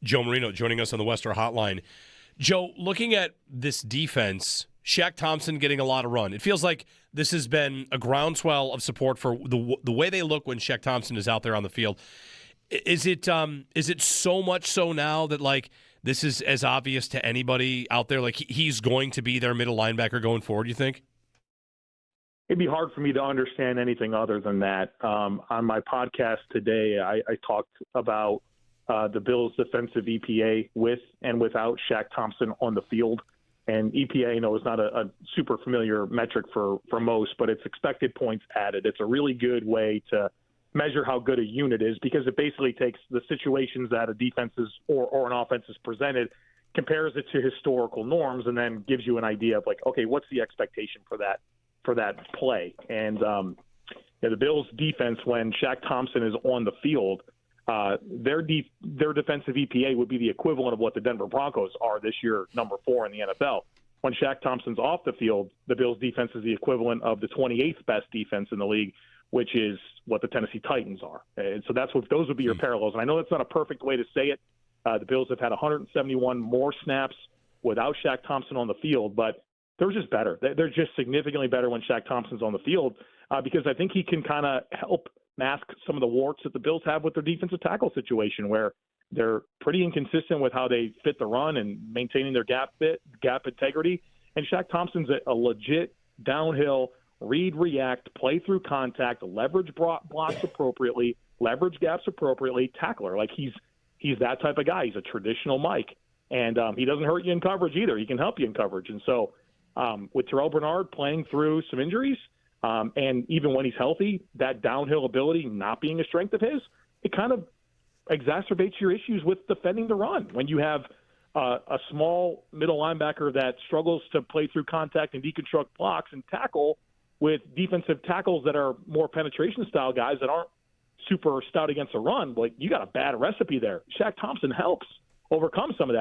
Joe Marino joining us on the Western Hotline. Joe, looking at this defense, Shaq Thompson getting a lot of run. It feels like this has been a groundswell of support for the way they look when Shaq Thompson is out there on the field. Is it so much so now that like this is as obvious to anybody out there? Like he's going to be their middle linebacker going forward, you think? It'd be hard for me to understand anything other than that. On my podcast today, I talked about the Bills' defensive EPA with and without Shaq Thompson on the field. And EPA, is not a super familiar metric for most, but it's expected points added. It's a really good way to measure how good a unit is because it basically takes the situations that a defense is or an offense is presented, compares it to historical norms, and then gives you an idea of like, okay, what's the expectation for that play? And the Bills' defense, when Shaq Thompson is on the field, their defensive EPA would be the equivalent of what the Denver Broncos are this year, number 4 in the NFL. When Shaq Thompson's off the field, the Bills' defense is the equivalent of the 28th best defense in the league, which is what the Tennessee Titans are. And so those would be your parallels. And I know that's not a perfect way to say it. The Bills have had 171 more snaps without Shaq Thompson on the field, but they're just better. They're just significantly better when Shaq Thompson's on the field because I think he can kind of help mask some of the warts that the Bills have with their defensive tackle situation, where they're pretty inconsistent with how they fit the run and maintaining their gap integrity. And Shaq Thompson's a legit downhill read, react, play through contact, leverage blocks appropriately, leverage gaps appropriately, tackler. Like he's that type of guy. He's a traditional Mike, and he doesn't hurt you in coverage either. He can help you in coverage. And so with Terrell Bernard playing through some injuries, and even when he's healthy, that downhill ability not being a strength of his, it kind of exacerbates your issues with defending the run. When you have a small middle linebacker that struggles to play through contact and deconstruct blocks and tackle with defensive tackles that are more penetration style guys that aren't super stout against the run, like you got a bad recipe there. Shaq Thompson helps overcome some of